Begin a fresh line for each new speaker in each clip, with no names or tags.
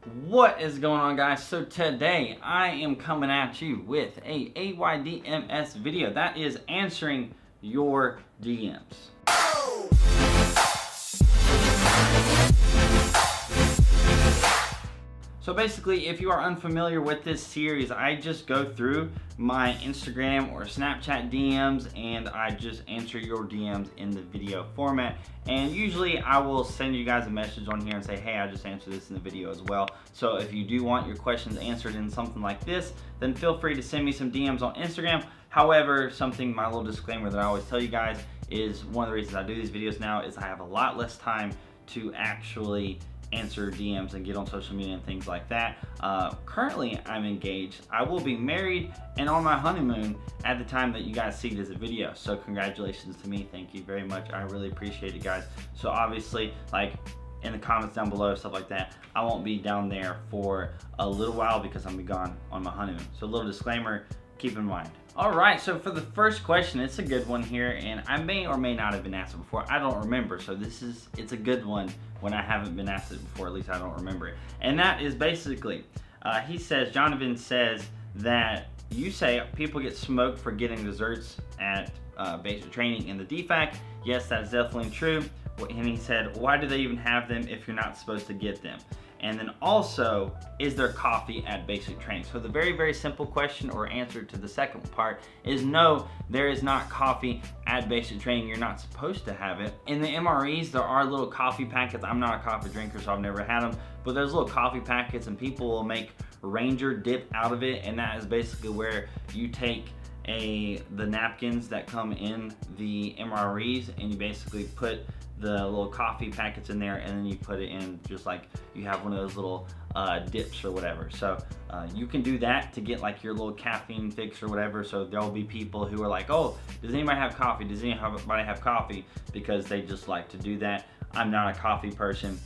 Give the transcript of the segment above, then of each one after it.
What is going on, guys? So today I am coming at you with a AYDMS video that is answering your DMs. So basically, if you are unfamiliar with this series, I just go through my Instagram or Snapchat DMs and I just answer your DMs in the video format. And usually I will send you guys a message on here and say, hey, I just answered this in the video as well. So if you do want your questions answered in something like this, then feel free to send me some DMs on Instagram. However, my little disclaimer that I always tell you guys is one of the reasons I do these videos now is I have a lot less time to actually answer DMs and get on social media and things like that. Currently, I'm engaged. I will be married and on my honeymoon at the time that you guys see this video. So congratulations to me. Thank you very much. I really appreciate it, guys. So obviously, like in the comments down below, stuff like that, I won't be down there for a little while because I'm gonna be gone on my honeymoon. So a little disclaimer, keep in mind. All right, so for the first question, it's a good one here, and I may or may not have been asked it before. I don't remember, so it's a good one when I haven't been asked it before, at least I don't remember it. And that is basically, Jonathan says that you say people get smoked for getting desserts at basic training in the DFAC. Yes, that's definitely true. And he said, why do they even have them if you're not supposed to get them? And then also, is there coffee at basic training? So the very, very simple question or answer to the second part is no, there is not coffee at basic training. You're not supposed to have it. In the MREs, there are little coffee packets. I'm not a coffee drinker, so I've never had them, but there's little coffee packets and people will make Ranger dip out of it. And that is basically where you take the napkins that come in the MREs and you basically put the little coffee packets in there and then you put it in just like you have one of those little dips or whatever. So you can do that to get like your little caffeine fix or whatever. So there'll be people who are like, oh, does anybody have coffee? Does anybody have coffee? Because they just like to do that. I'm not a coffee person.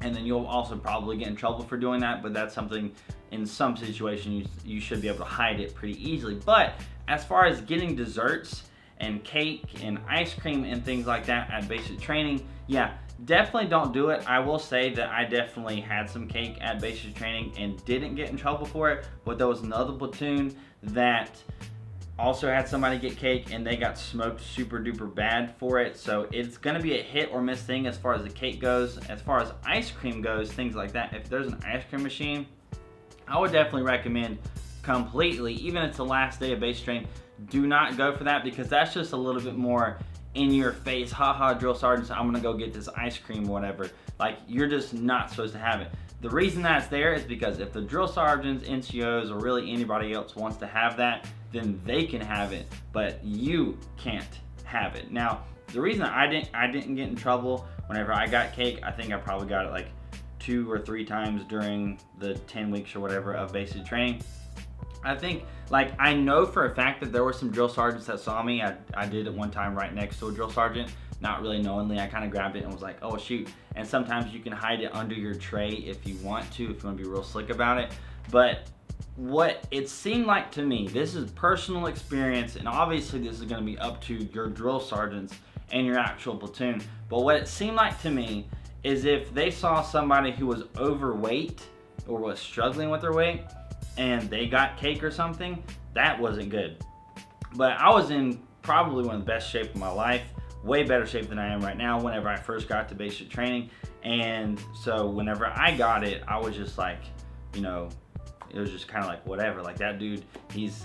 And then you'll also probably get in trouble for doing that, but that's something in some situations you should be able to hide it pretty easily. But as far as getting desserts and cake and ice cream and things like that at basic training, yeah, definitely don't do it. I will say that I definitely had some cake at basic training and didn't get in trouble for it, but there was another platoon that also had somebody get cake and they got smoked super duper bad for it. So it's gonna be a hit or miss thing as far as the cake goes. As far as ice cream goes, things like that, if there's an ice cream machine, I would definitely recommend completely, even if it's the last day of basic training, do not go for that because that's just a little bit more in your face. Haha, drill sergeants, I'm gonna go get this ice cream or whatever. Like, you're just not supposed to have it. The reason that's there is because if the drill sergeants, NCOs, or really anybody else wants to have that, then they can have it, but you can't have it. Now, the reason I didn't get in trouble whenever I got cake, I think I probably got it like 2 or 3 times during the 10 weeks or whatever of basic training. I think, like, I know for a fact that there were some drill sergeants that saw me. I did it one time right next to a drill sergeant, not really knowingly. I kind of grabbed it and was like, oh shoot. And sometimes you can hide it under your tray if you want to, if you want to be real slick about it. But what it seemed like to me, this is personal experience, and obviously this is going to be up to your drill sergeants and your actual platoon. But what it seemed like to me is if they saw somebody who was overweight or was struggling with their weight, and they got cake or something, that wasn't good. But I was in probably one of the best shape of my life, way better shape than I am right now whenever I first got to basic training. And so whenever I got it, I was just like, you know, it was just kind of like whatever. Like that dude,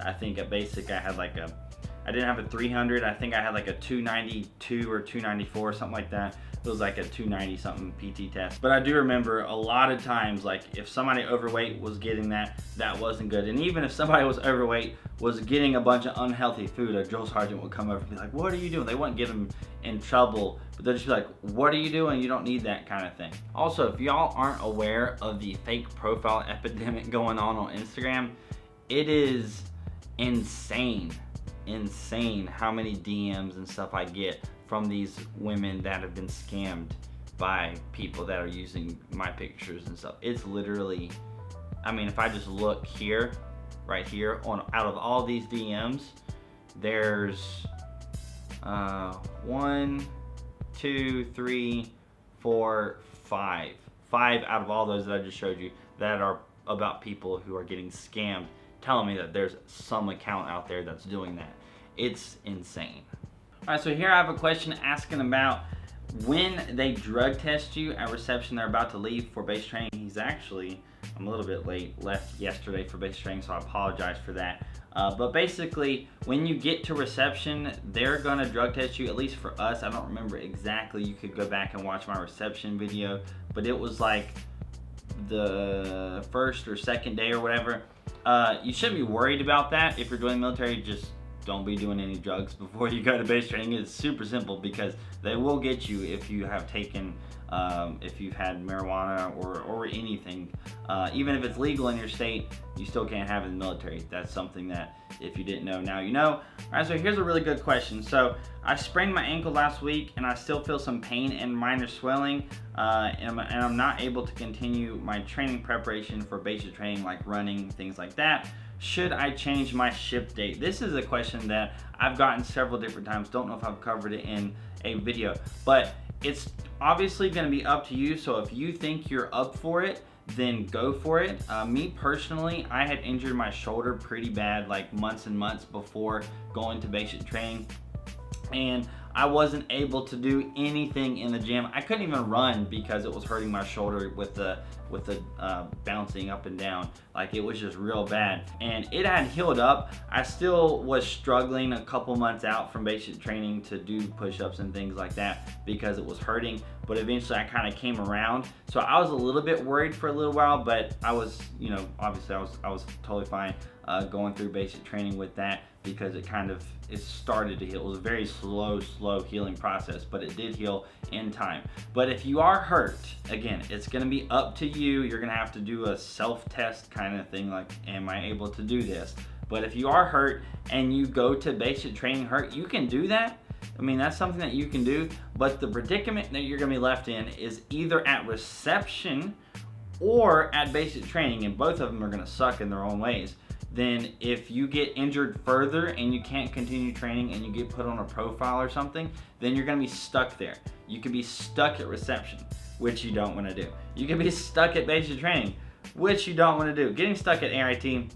I think at basic I had like I didn't have a 300, I think I had like a 292 or 294, something like that. It was like a 290 something PT test. But I do remember a lot of times, like if somebody overweight was getting that wasn't good. And even if somebody was overweight was getting a bunch of unhealthy food, a drill sergeant would come over and be like, what are you doing? They wouldn't get them in trouble, but they'd just be like, what are you doing? You don't need that kind of thing. Also, if y'all aren't aware of the fake profile epidemic going on Instagram, it is insane how many DMs and stuff I get from these women that have been scammed by people that are using my pictures and stuff. It's literally, I mean, if I just look here, right here, out of all these DMs, there's 1, 2, 3, 4, 5 5 out of all those that I just showed you that are about people who are getting scammed, telling me that there's some account out there that's doing that. It's insane. Alright, so here I have a question asking about when they drug test you at reception. They're about to leave for base training. He's actually, I'm a little bit late, left yesterday for base training, so I apologize for that. But basically, when you get to reception, they're gonna drug test you, at least for us. I don't remember exactly. You could go back and watch my reception video, but it was like the first or second day or whatever. You shouldn't be worried about that. If you're doing military, just don't be doing any drugs before you go to base training. It's super simple because they will get you if you have taken, if you've had marijuana or anything. Even if it's legal in your state, you still can't have it in the military. That's something that if you didn't know, now you know. All right, so here's a really good question. So I sprained my ankle last week and I still feel some pain and minor swelling, and I'm not able to continue my training preparation for basic training like running, things like that. Should I change my ship date? This is a question that I've gotten several different times. Don't know if I've covered it in a video, but it's obviously going to be up to you. So if you think you're up for it, then go for it. Me personally, I had injured my shoulder pretty bad, like months and months before going to basic training, and I wasn't able to do anything in the gym. I couldn't even run because it was hurting my shoulder with the bouncing up and down. Like, it was just real bad, and it had healed up. I still was struggling a couple months out from basic training to do push-ups and things like that because it was hurting, but eventually I kind of came around. So I was a little bit worried for a little while, but I was, you know, obviously I was totally fine going through basic training with that, because it started to heal. It was a very slow healing process, but it did heal in time. But if you are hurt, again, it's gonna be up to you. You're gonna have to do a self-test kind of thing, like, am I able to do this? But if you are hurt and you go to basic training hurt, you can do that. I mean, that's something that you can do, but the predicament that you're gonna be left in is either at reception or at basic training, and both of them are gonna suck in their own ways. Then if you get injured further and you can't continue training and you get put on a profile or something, then you're gonna be stuck there. You could be stuck at reception, which you don't wanna do. You could be stuck at basic training, which you don't wanna do. Getting stuck at AIT,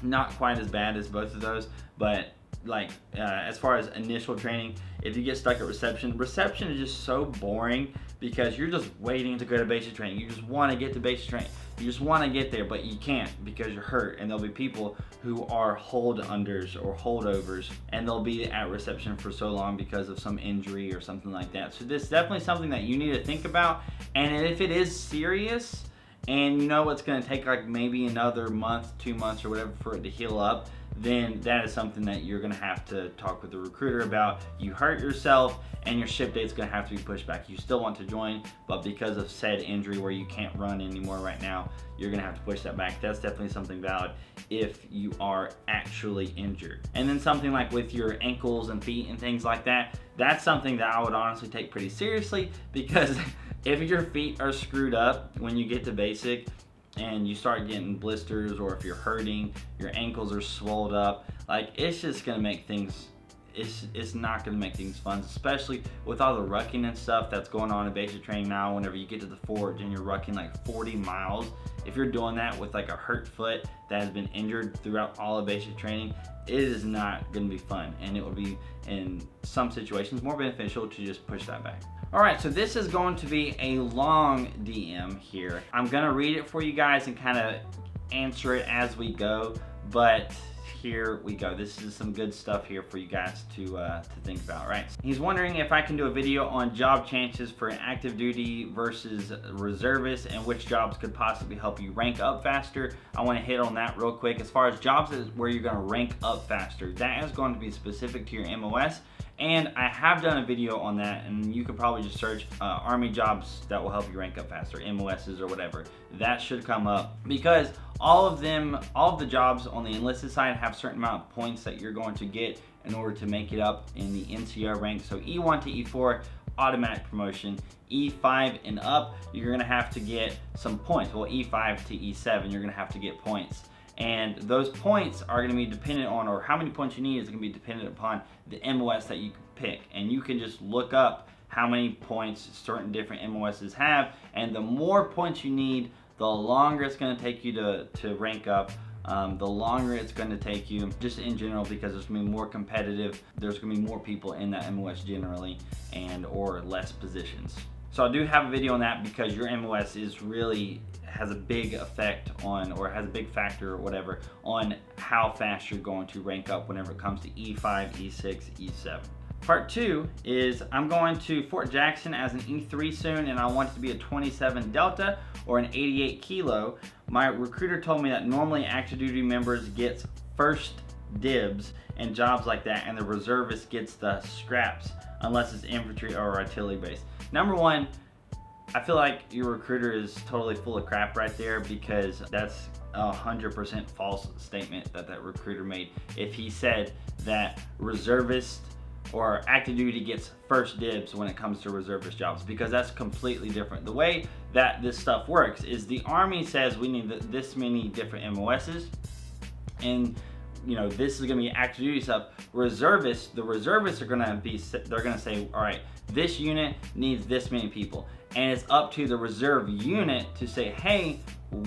not quite as bad as both of those, but like as far as initial training, if you get stuck at reception is just so boring because you're just waiting to go to basic training. You just wanna get to basic training. You just want to get there, but you can't because you're hurt, and there'll be people who are hold-unders or holdovers, and they'll be at reception for so long because of some injury or something like that. So this is definitely something that you need to think about, and if it is serious and you know it's going to take like maybe another month, 2 months or whatever for it to heal up, then that is something that you're going to have to talk with the recruiter about. You hurt yourself and your ship date's going to have to be pushed back. You still want to join, but because of said injury where you can't run anymore right now, you're going to have to push that back. That's definitely something valid if you are actually injured. And then something like with your ankles and feet and things like that, that's something that I would honestly take pretty seriously, because if your feet are screwed up when you get to basic and you start getting blisters, or if you're hurting, your ankles are swelled up, like, it's just gonna make things, it's not gonna make things fun, especially with all the rucking and stuff that's going on in basic training now. Whenever you get to the forge and you're rucking like 40 miles, if you're doing that with like a hurt foot that has been injured throughout all of basic training, it is not gonna be fun, and it will be, in some situations, more beneficial to just push that back. Alright, so this is going to be a long DM here. I'm gonna read it for you guys and kind of answer it as we go, but here we go. This is some good stuff here for you guys to think about, right? He's wondering if I can do a video on job chances for active duty versus reservists, and which jobs could possibly help you rank up faster. I want to hit on that real quick. As far as jobs where you're going to rank up faster, that is going to be specific to your MOS. And I have done a video on that, and you could probably just search Army jobs that will help you rank up faster, MOSs or whatever. That should come up, because all of the jobs on the enlisted side have a certain amount of points that you're going to get in order to make it up in the NCO rank. So E1 to E4, automatic promotion. E5 and up, you're gonna have to get some points. Well, E5 to E7, you're gonna have to get points. And those points are going to be dependent on, or how many points you need is going to be dependent upon the MOS that you pick. And you can just look up how many points certain different MOSs have, and the more points you need, the longer it's going to take you to rank up. The longer it's going to take you, just in general, because it's going to be more competitive. There's going to be more people in that MOS generally, and or less positions. So I do have a video on that, because your MOS has a big effect on, or has a big factor or whatever, on how fast you're going to rank up whenever it comes to E5, E6, E7. Part 2 is I'm going to Fort Jackson as an E3 soon, and I want it to be a 27 Delta or an 88 Kilo. My recruiter told me that normally active duty members gets first dibs in jobs like that, and the reservist gets the scraps unless it's infantry or artillery based. Number one, I feel like your recruiter is totally full of crap right there, because that's 100% false statement that recruiter made if he said that reservist or active duty gets first dibs when it comes to reservist jobs, because that's completely different. The way that this stuff works is the Army says we need this many different MOSs, and you know, this is going to be active duty stuff. The reservists are going to say, all right, this unit needs this many people, and it's up to the reserve unit to say, hey,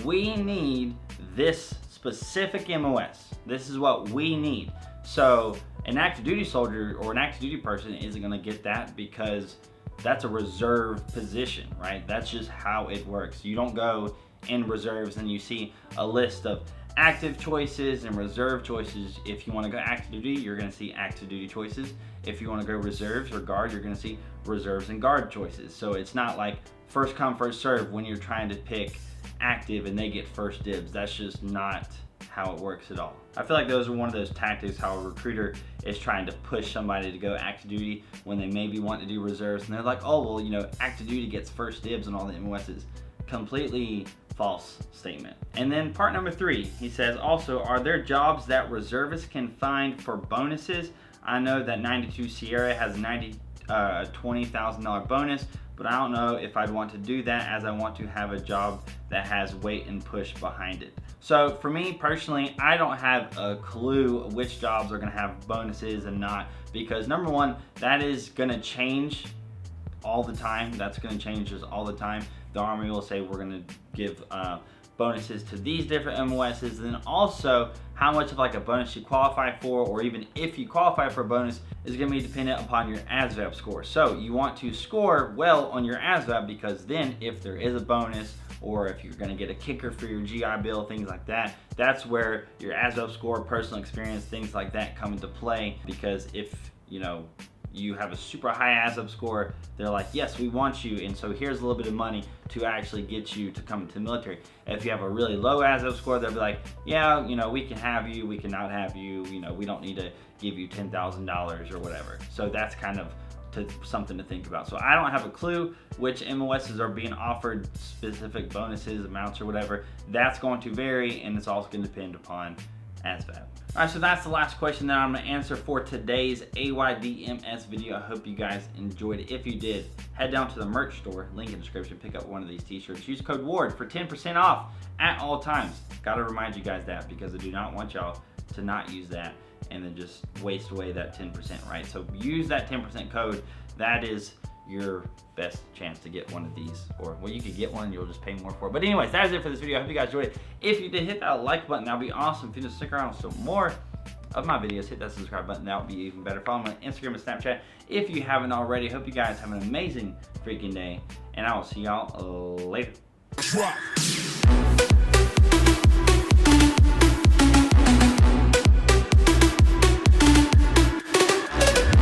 we need this specific MOS. This is what we need. So an active duty soldier or an active duty person isn't going to get that, because that's a reserve position, right? That's just how it works. You don't go in reserves and you see a list of active choices and reserve choices. If you want to go active duty, you're going to see active duty choices. If you want to go reserves or guard, you're going to see reserves and guard choices. So it's not like first come, first serve when you're trying to pick active and they get first dibs. That's just not how it works at all. I feel like those are one of those tactics, how a recruiter is trying to push somebody to go active duty when they maybe want to do reserves, and they're like, oh, well, you know, active duty gets first dibs on all the MOSs. Completely false statement. And then part number 3, he says, also, are there jobs that reservists can find for bonuses? I know that 92 Sierra has a $20,000 bonus, but I don't know if I'd want to do that, as I want to have a job that has weight and push behind it. So for me personally, I don't have a clue which jobs are going to have bonuses and not, because number one, that is going to change all the time. That's going to change just all the time. The Army will say we're going to give bonuses to these different MOSs, and then also how much of like a bonus you qualify for, or even if you qualify for a bonus, is going to be dependent upon your ASVAB score. So you want to score well on your ASVAB, because then if there is a bonus, or if you're going to get a kicker for your GI Bill, things like that, that's where your ASVAB score, personal experience, things like that come into play. Because if you know you have a super high ASVAB score, they're like, yes, we want you, and so here's a little bit of money to actually get you to come into the military. If you have a really low ASVAB score, they'll be like, yeah, you know, we can have you, we cannot have you, you know, we don't need to give you $10,000 or whatever. So that's kind of something to think about. So I don't have a clue which MOSs are being offered specific bonuses, amounts, or whatever. That's going to vary, and it's also going to depend upon ASVAB. Alright, so that's the last question that I'm going to answer for today's AYDMS video. I hope you guys enjoyed it. If you did, head down to the merch store, link in the description, pick up one of these t-shirts. Use code WARD for 10% off at all times. Gotta remind you guys that, because I do not want y'all to not use that and then just waste away that 10%, right? So use that 10% code. That is your best chance to get one of these, or well, you could get one, you'll just pay more for it. But anyways, that is it for this video. I hope you guys enjoyed it. If you did, hit that like button, that would be awesome. If you just stick around for some more of my videos, hit that subscribe button, that would be even better. Follow me on Instagram and Snapchat if you haven't already. Hope you guys have an amazing freaking day, and I will see y'all later.